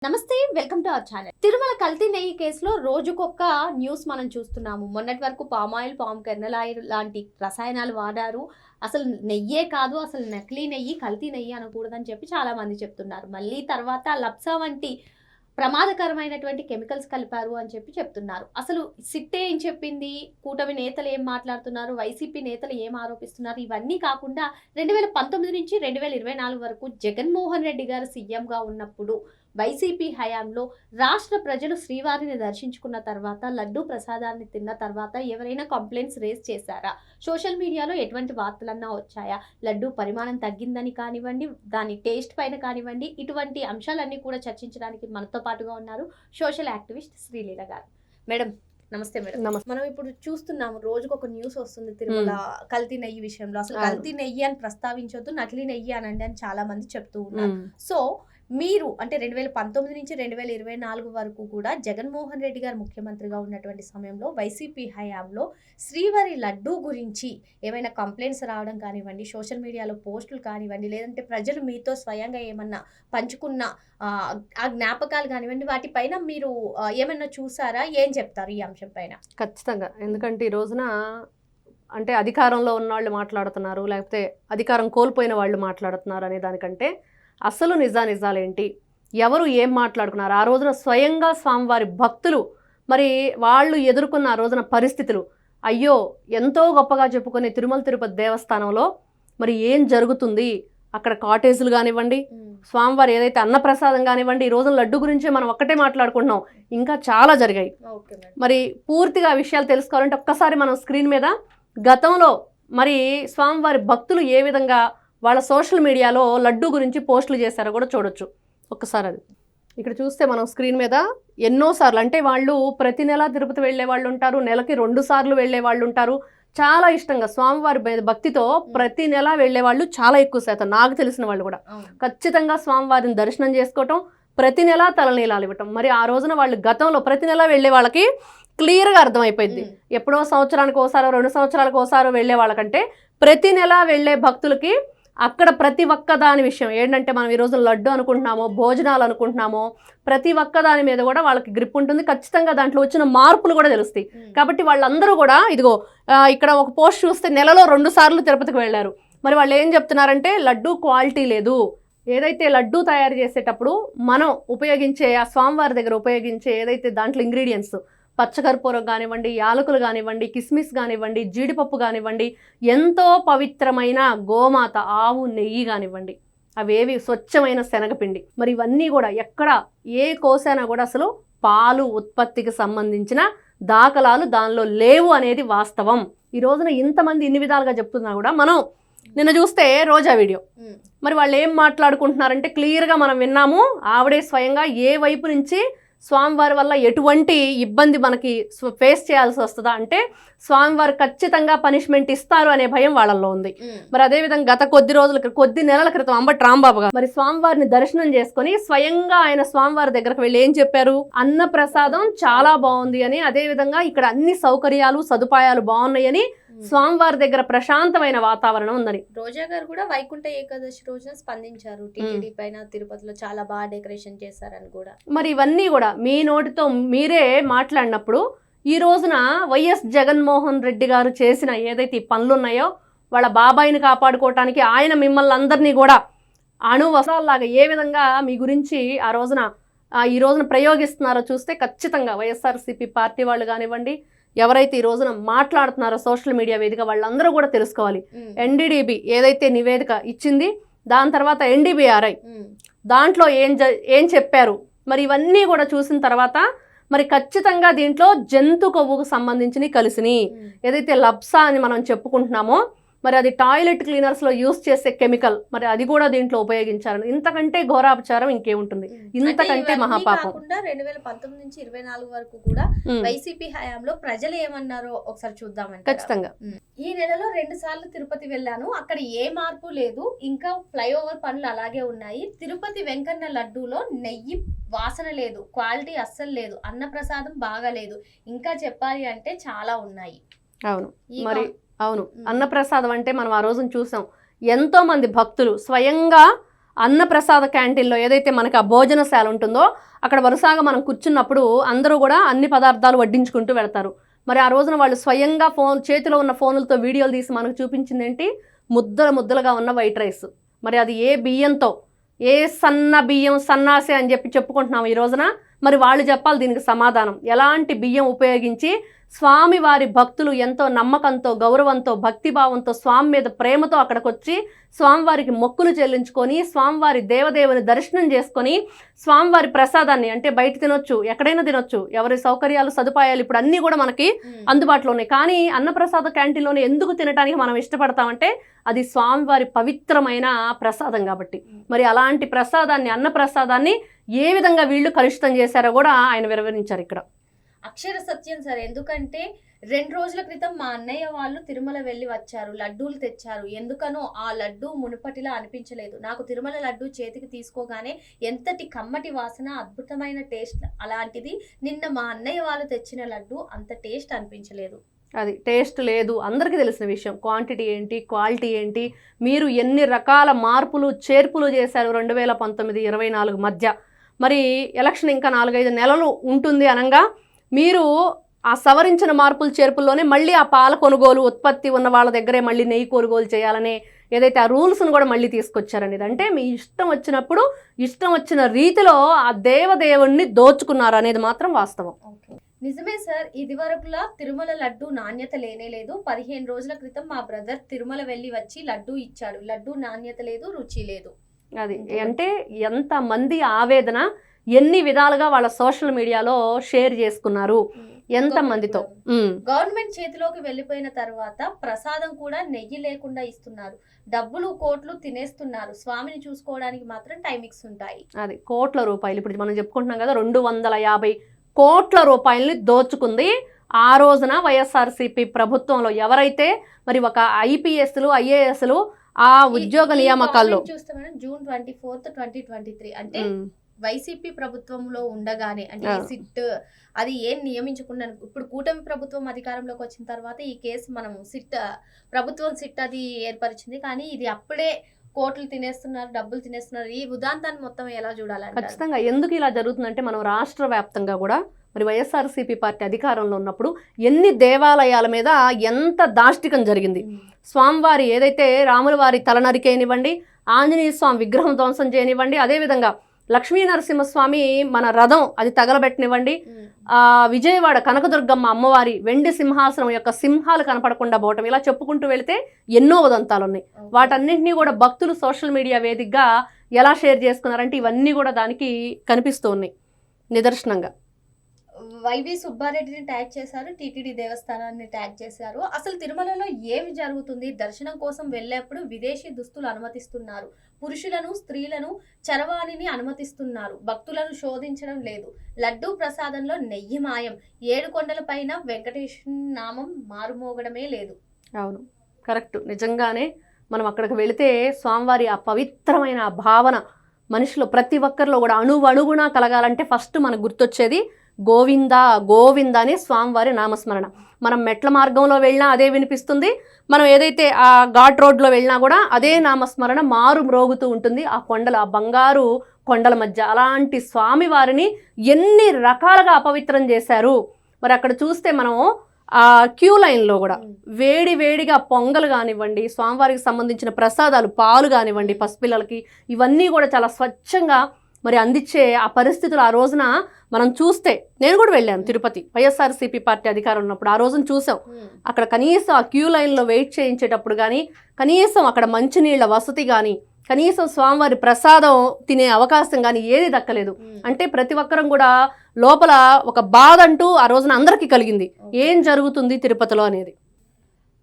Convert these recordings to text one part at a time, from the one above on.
నమస్తే, welcome to our channel. Tirumala కల్తీ నెయ్యి కేసులో రోజుకొక న్యూస్ మనం చూస్తున్నాము. మొన్నటి వరకు palm oil, palm kernel oil లాంటి రసాయనాలు వాడారు. అసలు నెయ్యే కాదు, అసలు నకిలీ నెయ్యి, కల్తీ నెయ్యి అనకూడదని చెప్పి చాలా మంది చెప్తున్నారు. మళ్ళీ తర్వాత లప్సా వంటి ప్రమాదకరమైనటువంటి కెమికల్స్ కలిపారు అని చెప్పి చెప్తున్నారు. అసలు సిట్టే ఏం చెప్పింది, కూటమి నేతలు ఏం మాట్లాడుతున్నారు, వైసీపీ నేతలు ఏం ఆరోపిస్తున్నారు, ఇవన్నీ కాకుండా 2019 నుంచి 2024 వరకు జగన్మోహన్ రెడ్డి గారు సీఎంగా ఉన్నప్పుడు వైసీపీ హయాంలో రాష్ట్ర ప్రజలు శ్రీవారిని దర్శించుకున్న తర్వాత, లడ్డూ ప్రసాదాన్ని తిన్న తర్వాత ఎవరైనా కంప్లైంట్స్ రేస్ చేశారా? సోషల్ మీడియాలో ఎటువంటి వార్తలన్నా వచ్చాయా? లడ్డూ పరిమాణం తగ్గిందని కానివ్వండి, దాని టేస్ట్ పైన కానివ్వండి, ఇటువంటి అంశాలన్నీ కూడా చర్చించడానికి మనతో పాటుగా ఉన్నారు సోషల్ యాక్టివిస్ట్ శ్రీలీల గారు. మేడం నమస్తే. మేడం నమస్తే. మనం ఇప్పుడు చూస్తున్నాము, రోజుకు ఒక న్యూస్ వస్తుంది తిరుమల కల్తీ నెయ్యి విషయంలో. అసలు కల్తీ నెయ్యి అని ప్రస్తావించొద్దు, నకిలీ నెయ్యి అనండి అని చాలా మంది చెప్తూ ఉన్నారు. సో మీరు అంటే 2019 నుంచి 2024 వరకు కూడా జగన్మోహన్ రెడ్డి గారు ముఖ్యమంత్రిగా ఉన్నటువంటి సమయంలో వైసీపీ హయాంలో శ్రీవారి లడ్డూ గురించి ఏమైనా కంప్లైంట్స్ రావడం కానివ్వండి, సోషల్ మీడియాలో పోస్టులు కానివ్వండి, లేదంటే ప్రజలు మీతో స్వయంగా ఏమన్నా పంచుకున్న ఆ జ్ఞాపకాలు కానివ్వండి, వాటిపైన మీరు ఏమన్నా చూసారా? ఏం చెప్తారు ఈ అంశం పైన? ఖచ్చితంగా. ఎందుకంటే ఈ రోజున అంటే అధికారంలో ఉన్న వాళ్ళు మాట్లాడుతున్నారు, లేకపోతే అధికారం కోల్పోయిన వాళ్ళు మాట్లాడుతున్నారు అనే దానికంటే అసలు నిజాలేంటి, ఎవరు ఏం మాట్లాడుకున్నారు, ఆ రోజున స్వయంగా స్వామివారి భక్తులు మరి వాళ్ళు ఎదుర్కొన్న ఆ రోజున పరిస్థితులు, అయ్యో ఎంతో గొప్పగా చెప్పుకునే తిరుమల తిరుపతి దేవస్థానంలో మరి ఏం జరుగుతుంది, అక్కడ కాటేజీలు కానివ్వండి, స్వామివారి ఏదైతే అన్నప్రసాదం కానివ్వండి, ఈ రోజున లడ్డు గురించి మనం ఒక్కటే మాట్లాడుకుంటున్నాం, ఇంకా చాలా జరిగాయి. మరి పూర్తిగా విషయాలు తెలుసుకోవాలంటే ఒక్కసారి మనం స్క్రీన్ మీద గతంలో మరి స్వామివారి భక్తులు ఏ విధంగా వాళ్ళ సోషల్ మీడియాలో లడ్డు గురించి పోస్టులు చేశారో కూడా చూడొచ్చు. ఒక్కసారి అది ఇక్కడ చూస్తే మనం స్క్రీన్ మీద ఎన్నోసార్లు, అంటే వాళ్ళు ప్రతి నెల తిరుపతి వెళ్ళే వాళ్ళు ఉంటారు, నెలకి 2 సార్లు వెళ్ళే వాళ్ళు ఉంటారు. చాలా ఇష్టంగా స్వామివారి భక్తితో ప్రతి నెల వెళ్ళే వాళ్ళు చాలా ఎక్కువ శాతం, నాకు తెలిసిన వాళ్ళు కూడా ఖచ్చితంగా స్వామివారిని దర్శనం చేసుకోవటం, ప్రతి నెల తలనీలాలు ఇవ్వటం. మరి ఆ రోజున వాళ్ళు గతంలో ప్రతి నెల వెళ్ళే వాళ్ళకి క్లియర్గా అర్థమైపోయింది. ఎప్పుడో సంవత్సరానికి ఒకసారో 2 సంవత్సరాలకు ఒకసారో వెళ్ళే వాళ్ళకంటే ప్రతి నెల వెళ్ళే భక్తులకి అక్కడ ప్రతి ఒక్క దాని విషయం ఏంటంటే, మనం ఈరోజు లడ్డు అనుకుంటున్నామో, భోజనాలు అనుకుంటున్నామో, ప్రతి ఒక్క దాని మీద కూడా వాళ్ళకి గ్రిప్ ఉంటుంది. ఖచ్చితంగా దాంట్లో వచ్చిన మార్పులు కూడా తెలుస్తాయి. కాబట్టి వాళ్ళందరూ కూడా ఇదిగో ఇక్కడ ఒక పోస్ట్ చూస్తే నెలలో 2 సార్లు తిరుపతికి వెళ్ళారు. మరి వాళ్ళు ఏం చెప్తున్నారంటే లడ్డు క్వాలిటీ లేదు. ఏదైతే లడ్డు తయారు చేసేటప్పుడు మనం ఉపయోగించే ఆ స్వామివారి దగ్గర ఉపయోగించే ఏదైతే దాంట్లో ఇంగ్రీడియంట్స్, పచ్చకర్పూరం కానివ్వండి, యాలకులు కానివ్వండి, కిస్మిస్ కానివ్వండి, జీడిపప్పు కానివ్వండి, ఎంతో పవిత్రమైన గోమాత ఆవు నెయ్యి కానివ్వండి, అవేవి స్వచ్ఛమైన శనగపిండి, మరి ఇవన్నీ కూడా ఎక్కడ ఏ కోసైనా కూడా అసలు పాలు ఉత్పత్తికి సంబంధించిన దాఖలాలు దానిలో లేవు అనేది వాస్తవం. ఈ రోజున ఇంతమంది ఇన్ని విధాలుగా చెప్తున్నా కూడా మనం నిన్న చూస్తే రోజా వీడియో, మరి వాళ్ళు ఏం మాట్లాడుకుంటున్నారంటే క్లియర్గా మనం విన్నాము. ఆవిడే స్వయంగా ఏ వైపు నుంచి స్వామివారి వల్ల ఎటువంటి ఇబ్బంది మనకి ఫేస్ చేయాల్సి వస్తుందా అంటే స్వామివారు ఖచ్చితంగా పనిష్మెంట్ ఇస్తారు అనే భయం వాళ్ళల్లో ఉంది. మరి అదేవిధంగా గత కొద్ది నెలల క్రితం అంబటి రాంబాబు గారు మరి స్వామివారిని దర్శనం చేసుకుని స్వయంగా ఆయన స్వామివారి దగ్గరకు వెళ్ళి ఏం చెప్పారు, అన్న ప్రసాదం చాలా బాగుంది అని, అదేవిధంగా ఇక్కడ అన్ని సౌకర్యాలు సదుపాయాలు బాగున్నాయని, స్వామివారి దగ్గర ప్రశాంతమైన వాతావరణం ఉందని. రోజా గారు కూడా వైకుంఠ ఏకాదశి రోజున స్పందించారు, టీటీడీ పైన తిరుపతిలో చాలా బాగా డెకరేషన్ చేశారని కూడా. మరి ఇవన్నీ కూడా మీ నోటితో మీరే మాట్లాడినప్పుడు ఈ రోజున వైఎస్ జగన్మోహన్ రెడ్డి గారు చేసిన ఏదైతే పనులు ఉన్నాయో, వాళ్ళ బాబాయిని కాపాడుకోవటానికి ఆయన మిమ్మల్ని అందరినీ కూడా అణువసరాల్లాగా ఏ విధంగా మీ గురించి ఈ రోజున ప్రయోగిస్తున్నారో చూస్తే ఖచ్చితంగా వైఎస్ఆర్సీపీ పార్టీ వాళ్ళు కానివ్వండి, ఎవరైతే ఈ రోజున మాట్లాడుతున్నారో సోషల్ మీడియా వేదిక, వాళ్ళందరూ కూడా తెలుసుకోవాలి. ఎన్డీడీబీ ఏదైతే నివేదిక ఇచ్చింది, దాని తర్వాత ఎన్డీబీఆర్ఐ దాంట్లో ఏం చెప్పారు, మరి ఇవన్నీ కూడా చూసిన తర్వాత మరి ఖచ్చితంగా దీంట్లో జంతు కొవ్వుకు సంబంధించినవి కలిసినాయి. ఏదైతే లప్సా అని మనం చెప్పుకుంటున్నామో, మరి అది టాయిలెట్ క్లీనర్స్లో యూస్ చేసే కెమికల్, మరి అది కూడా దీంట్లో ఉపయోగించారు. ఇంతకంటే ఘోరాపచారం ఇంకేముంటుంది, ఇంతకంటే మహాపాపం. 2019 నుంచి 2024 వరకు కూడా వైసీపీ హయాంలో ప్రజలు ఏమన్నారో ఒకసారి చూద్దామండి. ఖచ్చితంగా. ఈ నెలలో 2 సార్లు తిరుపతి వెళ్ళాను, అక్కడ ఏ మార్పు లేదు, ఇంకా ఫ్లైఓవర్ పనులు అలాగే ఉన్నాయి. తిరుపతి వెంకన్న లడ్డూలో నెయ్యి వాసన లేదు, క్వాలిటీ అస్సలు లేదు, అన్నప్రసాదం బాగాలేదు, ఇంకా చెప్పాలి అంటే చాలా ఉన్నాయి. అవును, మరి అవును, అన్నప్రసాదం అంటే మనం ఆ రోజున చూసాం, ఎంతోమంది భక్తులు స్వయంగా అన్నప్రసాద క్యాంటీన్లో ఏదైతే మనకి ఆ భోజనశాల ఉంటుందో అక్కడ వరుసగా మనం కూర్చున్నప్పుడు అందరూ కూడా అన్ని పదార్థాలు వడ్డించుకుంటూ వెళ్తారు. మరి ఆ రోజున వాళ్ళు స్వయంగా చేతిలో ఉన్న ఫోన్లతో వీడియోలు తీసి మనకు చూపించింది ఏంటి, ముద్దలుగా ఉన్న వైట్ రైస్. మరి అది ఏ బియ్యంతో, ఏ సన్న బియ్యం సన్నాసి అని చెప్పుకుంటున్నాం ఈ రోజున. మరి వాళ్ళు చెప్పాలి దీనికి సమాధానం. ఎలాంటి బియ్యం ఉపయోగించి స్వామివారి భక్తులు ఎంతో నమ్మకంతో, గౌరవంతో, భక్తిభావంతో, స్వామి మీద ప్రేమతో అక్కడికి వచ్చి స్వామివారికి మొక్కులు చెల్లించుకొని స్వామివారి దేవదేవుని దర్శనం చేసుకొని స్వామివారి ప్రసాదాన్ని, అంటే బయట తినొచ్చు, ఎక్కడైనా తినొచ్చు, ఎవరి సౌకర్యాలు సదుపాయాలు ఇప్పుడు అన్నీ కూడా మనకి అందుబాటులో ఉన్నాయి. కానీ అన్నప్రసాద క్యాంటీన్లోనే ఎందుకు తినడానికి మనం ఇష్టపడతామంటే అది స్వామివారి పవిత్రమైన ప్రసాదం కాబట్టి. మరి అలాంటి ప్రసాదాన్ని, అన్నప్రసాదాన్ని ఏ విధంగా వీళ్ళు కలుషితం చేశారో కూడా ఆయన వివరించారు ఇక్కడ. అక్షర సత్యం సార్. ఎందుకంటే 2 రోజుల క్రితం మా అన్నయ్య వాళ్ళు తిరుమల వెళ్ళి వచ్చారు, లడ్డూలు తెచ్చారు. ఎందుకనో ఆ లడ్డు మునుపటిలా అనిపించలేదు. నాకు తిరుమల లడ్డు చేతికి తీసుకోగానే ఎంతటి కమ్మటి వాసన, అద్భుతమైన టేస్ట్. అలాంటిది నిన్న మా అన్నయ్య వాళ్ళు తెచ్చిన లడ్డు అంత టేస్ట్ అనిపించలేదు. అది టేస్ట్ లేదు, అందరికీ తెలిసిన విషయం. క్వాంటిటీ ఏంటి, క్వాలిటీ ఏంటి, మీరు ఎన్ని రకాల మార్పులు చేర్పులు చేశారు 2019-24 మధ్య. మరి ఎలక్షన్ ఇంకా 4-5 నెలలు ఉంటుంది అనగా మీరు ఆ సవరించిన మార్పులు చేర్పుల్లోనే మళ్ళీ ఆ పాల కొనుగోలు ఉత్పత్తి ఉన్న వాళ్ళ దగ్గరే మళ్ళీ నెయ్యి కొనుగోలు చేయాలనే ఏదైతే ఆ రూల్స్ను కూడా మళ్ళీ తీసుకొచ్చారనేది. అంటే మీ ఇష్టం వచ్చినప్పుడు ఇష్టం వచ్చిన రీతిలో ఆ దేవదేవుణ్ణి దోచుకున్నారు అనేది మాత్రం వాస్తవం. నిజమే సార్. ఇది వరకులా తిరుమల లడ్డు నాణ్యత లేనే లేదు. 15 రోజుల క్రితం మా బ్రదర్ తిరుమల వెళ్ళి వచ్చి లడ్డు ఇచ్చాడు. లడ్డు నాణ్యత లేదు, రుచి లేదు. అది అంటే ఎంతమంది ఆవేదన ఎన్ని విధాలుగా వాళ్ళ సోషల్ మీడియాలో షేర్ చేసుకున్నారు, ఎంతమందితో. గవర్నమెంట్ చేతిలోకి వెళ్ళిపోయిన తర్వాత ప్రసాదం కూడా నెయ్యి లేకుండా ఇస్తున్నారు. డబ్బులు కోట్లు తినేస్తున్నారు. స్వామిని చూసుకోవడానికి మాత్రం టైమింగ్స్ ఉంటాయి. అది కోట్ల రూపాయలు ఇప్పుడు మనం చెప్పుకుంటున్నాం కదా, 250 కోట్ల రూపాయలని దోచుకుంది ఆ రోజున వైఎస్ఆర్సీపీ ప్రభుత్వంలో. ఎవరైతే మరి ఒక ఐపీఎస్లు, ఐఏఎస్లు ఆ ఉద్యోగ నియామకాల్లో చూస్తే మనం జూన్ 24, 2023 అంటే వైసీపీ ప్రభుత్వంలో ఉండగానే, అంటే సిట్ అది ఏం నియమించకుండా, ఇప్పుడు కూటమి ప్రభుత్వం అధికారంలోకి వచ్చిన తర్వాత ఈ కేసు మనం ప్రభుత్వం సిట్ అది ఏర్పరిచింది. కానీ ఇది అప్పుడే కోట్లు తినేస్తున్నారు, డబ్బులు తినేస్తున్నారు. ఈ ఉదాంతాన్ని మొత్తం ఎలా చూడాలి? ఖచ్చితంగా ఎందుకు ఇలా జరుగుతుందంటే మనం రాష్ట్ర వ్యాప్తంగా కూడా మరి వైఎస్ఆర్సీపీ పార్టీ అధికారంలో ఉన్నప్పుడు ఎన్ని దేవాలయాల మీద ఎంత దాష్టికం జరిగింది. స్వామివారి ఏదైతే రాముల వారి తల నరికేయనివ్వండి, ఆంజనేయ స్వామి విగ్రహం ధ్వంసం చేయనివ్వండి, అదేవిధంగా లక్ష్మీ నరసింహస్వామి మన రథం అది తగలబెట్టనివ్వండి, విజయవాడ కనకదుర్గమ్మ అమ్మవారి వెండి సింహాసనం యొక్క సింహాలు కనపడకుండా పోవటం, ఇలా చెప్పుకుంటూ వెళితే ఎన్నో ఉదంతాలు ఉన్నాయి. వాటన్నింటినీ కూడా భక్తులు సోషల్ మీడియా వేదికగా ఎలా షేర్ చేసుకున్నారంటే ఇవన్నీ కూడా దానికి కనిపిస్తూ ఉన్నాయి నిదర్శనంగా. వైవి సుబ్బారెడ్డిని ట్యాగ్ చేశారు, టీటీడీ దేవస్థానాన్ని ట్యాగ్ చేశారు. అసలు తిరుమలలో ఏమి జరుగుతుంది? దర్శనం కోసం వెళ్ళేప్పుడు విదేశీ దుస్తులు అనుమతిస్తున్నారు, పురుషులను స్త్రీలను చరవాణిని అనుమతిస్తున్నారు, భక్తులను శోధించడం లేదు, లడ్డూ ప్రసాదంలో నెయ్యి మాయం, 7 కొండల పైన వెంకటేశ్వర నామం మారుమోగడమే లేదు. అవును, కరెక్ట్. నిజంగానే మనం అక్కడికి వెళితే స్వామివారి ఆ పవిత్రమైన భావన మనిషిలో ప్రతి ఒక్కరిలో కూడా అణువణుగుణ కలగాలంటే ఫస్ట్ మనకు గుర్తొచ్చేది గోవింద గోవింద అనే స్వామివారి నామస్మరణ. మనం మెట్ల మార్గంలో వెళ్ళినా అదే వినిపిస్తుంది, మనం ఏదైతే ఆ ఘాట్ రోడ్లో వెళ్ళినా కూడా అదే నామస్మరణ మారు మ్రోగుతూ ఉంటుంది ఆ కొండల, ఆ బంగారు కొండల మధ్య. అలాంటి స్వామివారిని ఎన్ని రకాలుగా అపవిత్రం చేశారు. మరి అక్కడ చూస్తే మనం ఆ క్యూ లైన్లో కూడా వేడిగా పొంగలు కానివ్వండి, స్వామివారికి సంబంధించిన ప్రసాదాలు, పాలు కానివ్వండి, పసిపిల్లలకి, ఇవన్నీ కూడా చాలా స్వచ్ఛంగా మరి అందించే ఆ పరిస్థితులు ఆ రోజున మనం చూస్తే, నేను కూడా వెళ్ళాను తిరుపతి వైఎస్ఆర్సీపీ పార్టీ అధికారం ఉన్నప్పుడు, ఆ రోజున చూసాం. అక్కడ కనీసం ఆ క్యూ లైన్లో వెయిట్ చేయించేటప్పుడు కానీ, కనీసం అక్కడ మంచినీళ్ళ వసతి కానీ, కనీసం స్వామివారి ప్రసాదం తినే అవకాశం కానీ ఏది దక్కలేదు. అంటే ప్రతి ఒక్కరం కూడా లోపల ఒక బాధ అంటూ ఆ రోజున అందరికీ కలిగింది, ఏం జరుగుతుంది తిరుపతిలో అనేది.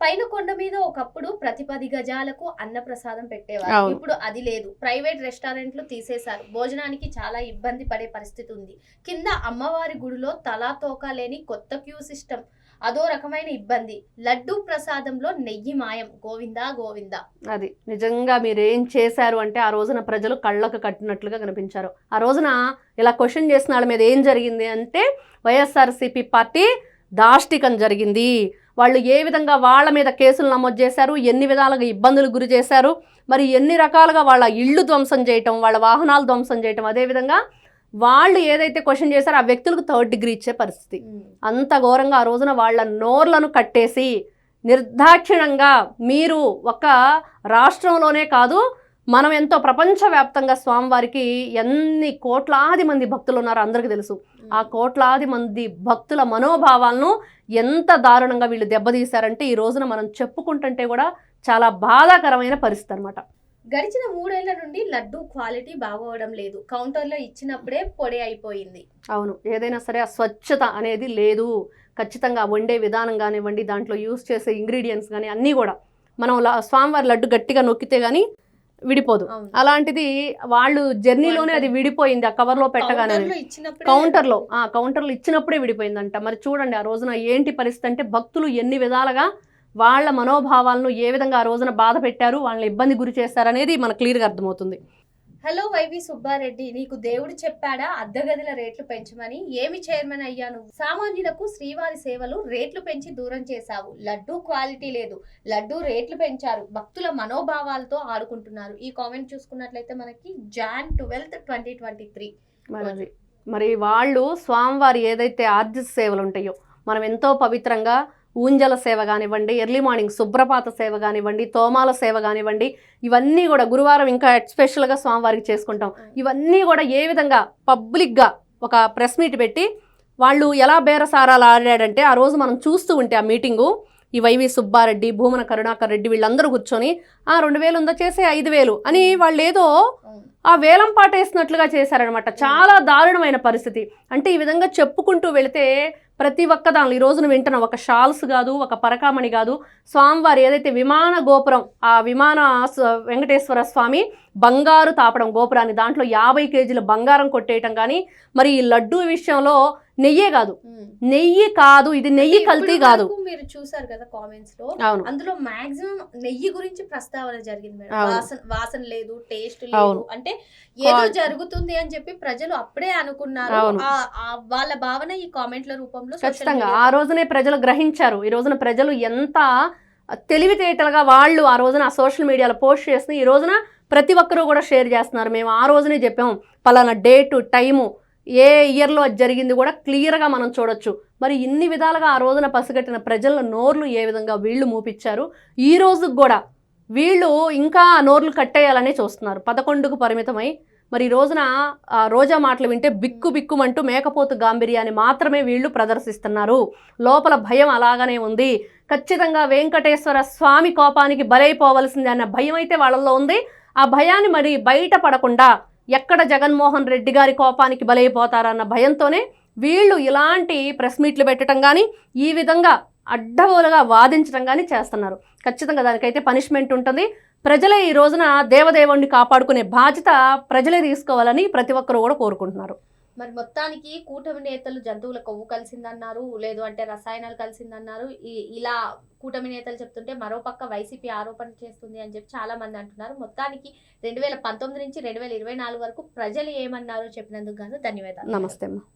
పైన కొండ మీద ఒకప్పుడు ప్రతి 10 గజాలకు అన్నప్రసాదం పెట్టేవారు, ఇప్పుడు అది లేదు. ప్రైవేట్ రెస్టారెంట్లు తీసేశారు, భోజనానికి చాలా ఇబ్బంది పడే పరిస్థితి ఉంది. కింద అమ్మవారి గుడిలో తలా తోకా లేని కొత్త క్యూ సిస్టమ్, అదో రకమైన ఇబ్బంది. లడ్డూ ప్రసాదంలో నెయ్యి మాయం, గోవిందా గోవిందా. అది నిజంగా మీరేం చేశారు అంటే ఆ రోజున ప్రజలు కళ్ళకు కట్టినట్లుగా కనిపించారు. ఆ రోజున ఇలా క్వశ్చన్ చేసిన వాళ్ళ మీద ఏం జరిగింది అంటే వైఎస్ఆర్సీపీ పార్టీ దాష్టికం జరిగింది. వాళ్ళు ఏ విధంగా వాళ్ళ మీద కేసులు నమోదు చేశారు, ఎన్ని విధాలుగా ఇబ్బందులు గురి చేశారు, మరి ఎన్ని రకాలుగా వాళ్ళ ఇళ్ళు ధ్వంసం చేయటం, వాళ్ళ వాహనాలు ధ్వంసం చేయటం, అదేవిధంగా వాళ్ళు ఏదైతే క్వశ్చన్ చేశారో ఆ వ్యక్తులకు 3rd డిగ్రీ ఇచ్చే పరిస్థితి. అంత ఘోరంగా ఆ రోజున వాళ్ళ నోర్లను కట్టేసి నిర్దాక్షిణ్యంగా మీరు ఒక రాష్ట్రంలోనే కాదు, మనం ఎంతో ప్రపంచవ్యాప్తంగా స్వామివారికి ఎన్ని కోట్లాది మంది భక్తులు ఉన్నారో అందరికీ తెలుసు. ఆ కోట్లాది మంది భక్తుల మనోభావాలను ఎంత దారుణంగా వీళ్ళు దెబ్బతీశారంటే ఈ రోజున మనం చెప్పుకుంటుంటే కూడా చాలా బాధాకరమైన పరిస్థితి అనమాట. గడిచిన 3 ఏళ్ల నుండి లడ్డు క్వాలిటీ బాగోవడం లేదు, కౌంటర్లో ఇచ్చినప్పుడే పొడి అయిపోయింది. అవును, ఏదైనా సరే ఆ స్వచ్ఛత అనేది లేదు. ఖచ్చితంగా వండే విధానం కానివ్వండి, దాంట్లో యూస్ చేసే ఇంగ్రీడియంట్స్ కానీ అన్నీ కూడా మనం స్వామివారి లడ్డు గట్టిగా నొక్కితే కానీ విడిపోదు. అలాంటిది వాళ్ళు జర్నీలోనే అది విడిపోయింది. ఆ కవర్లో పెట్టగానే కౌంటర్లో ఇచ్చినప్పుడే విడిపోయిందంట. మరి చూడండి ఆ రోజున ఏంటి పరిస్థితి అంటే భక్తులు ఎన్ని విధాలుగా వాళ్ళ మనోభావాలను ఏ విధంగా ఆ రోజున బాధ పెట్టారు, వాళ్ళని ఇబ్బంది గురి చేస్తారనేది మనకు క్లియర్గా అర్థమవుతుంది. హలో వైవి సుబ్బారెడ్డి, నీకు దేవుడు చెప్పాడా అద్దెగదుల రేట్లు పెంచమని? ఏమి చైర్మన్ అయ్యాను? సామాన్యులకు శ్రీవారి సేవలు రేట్లు పెంచి దూరం చేశావు. లడ్డు క్వాలిటీ లేదు, లడ్డు రేట్లు పెంచారు, భక్తుల మనోభావాలతో ఆడుకుంటున్నారు. ఈ కామెంట్ చూసుకున్నట్లయితే మనకి Jan 12, 2023. మరి వాళ్ళు స్వామివారి ఏదైతే ఆర్జిత సేవలు ఉంటాయో, మనం ఎంతో పవిత్రంగా ఊంజల సేవ కానివ్వండి, ఎర్లీ మార్నింగ్ శుభ్రపాత సేవ కానివ్వండి, తోమాల సేవ కానివ్వండి, ఇవన్నీ కూడా గురువారం ఇంకా ఎస్పెషల్గా స్వామివారికి చేసుకుంటాం. ఇవన్నీ కూడా ఏ విధంగా పబ్లిక్గా ఒక ప్రెస్ మీట్ పెట్టి వాళ్ళు ఎలా బేరసారాలు ఆడాడంటే ఆ రోజు మనం చూస్తూ ఉంటే ఆ మీటింగు ఈ వైవి సుబ్బారెడ్డి, భూమన కరుణాకర్ రెడ్డి వీళ్ళందరూ కూర్చొని 2000 ఉందా చేసే 5000 అని వాళ్ళు ఏదో ఆ వేలం పాటేసినట్లుగా చేశారనమాట. చాలా దారుణమైన పరిస్థితి. అంటే ఈ విధంగా చెప్పుకుంటూ వెళితే ప్రతి ఒక్క దానిలో ఈ రోజున వింటున్న ఒక షాల్స్ కాదు, ఒక పరకామణి కాదు, స్వామివారి ఏదైతే విమాన గోపురం, ఆ విమాన వెంకటేశ్వర స్వామి బంగారు తాపడం గోపురాన్ని దాంట్లో 50 కేజీల బంగారం కొట్టేయటం కానీ, మరి ఈ లడ్డూ విషయంలో నెయ్యే కాదు, నెయ్యి కాదు, ఇది నెయ్యి కల్తీ కాదు. మీరు చూసారు కదా కామెంట్స్ లో, అవును, అందులో మాక్సిమం నెయ్యి గురించి ప్రస్తావన జరిగింది మేడం. వాసన లేదు, టేస్ట్ లేదు, అంటే ఏదో జరుగుతుంది అని చెప్పి ప్రజలు అప్పుడే అనుకున్నారు. వాళ్ళ భావన ఈ కామెంట్ల రూపంలో ఖచ్చితంగా ఆ రోజునే ప్రజలు గ్రహించారు. ఈ రోజున ప్రజలు ఎంత తెలివితేటలుగా వాళ్ళు ఆ రోజున ఆ సోషల్ మీడియాలో పోస్ట్ చేసి ఈ రోజున ప్రతి ఒక్కరూ కూడా షేర్ చేస్తున్నారు. మేము ఆ రోజునే చెప్పాము, పలానా డేటు, టైము, ఏ ఇయర్లో అది జరిగింది కూడా క్లియర్గా మనం చూడొచ్చు. మరి ఇన్ని విధాలుగా ఆ రోజున పసిగట్టిన ప్రజల నోర్లు ఏ విధంగా వీళ్ళు మూపించారు, ఈ రోజుకు కూడా వీళ్ళు ఇంకా నోర్లు కట్టేయాలనే చూస్తున్నారు. 11కు పరిమితమై మరి ఈ రోజున రోజా మాటలు వింటే బిక్కు బిక్కుమంటూ మేకపోతు గాంభీర్యాన్ని మాత్రమే వీళ్ళు ప్రదర్శిస్తున్నారు. లోపల భయం అలాగనే ఉంది. ఖచ్చితంగా వెంకటేశ్వర స్వామి కోపానికి బలైపోవలసింది అన్న భయం అయితే వాళ్ళల్లో ఉంది. ఆ భయాన్ని మరి బయటపడకుండా ఎక్కడ జగన్మోహన్ రెడ్డి గారి కోపానికి బలైపోతారన్న భయంతోనే వీళ్ళు ఇలాంటి ప్రెస్ మీట్లు పెట్టడం కానీ, ఈ విధంగా అడ్డగోలుగా వాదించడం కానీ చేస్తున్నారు. ఖచ్చితంగా దానికైతే పనిష్మెంట్ ఉంటుంది. ప్రజలే ఈ రోజున దేవదేవుణ్ణి కాపాడుకునే బాధ్యత ప్రజలే తీసుకోవాలని ప్రతి ఒక్కరు కూడా కోరుకుంటున్నారు. మరి మొత్తానికి కూటమి నేతలు జంతువుల కొవ్వు కలిసిందన్నారు, లేదు అంటే రసాయనాలు కలిసిందన్నారు. ఇలా కూటమి నేతలు చెప్తుంటే మరోపక్క వైసీపీ ఆరోపణ చేస్తుంది అని చెప్పి చాలా మంది అంటున్నారు. మొత్తానికి 2019 నుంచి 2024 వరకు ప్రజలు ఏమన్నారో చెప్పినందుకు గాను ధన్యవాదాలు. నమస్తే అమ్మా.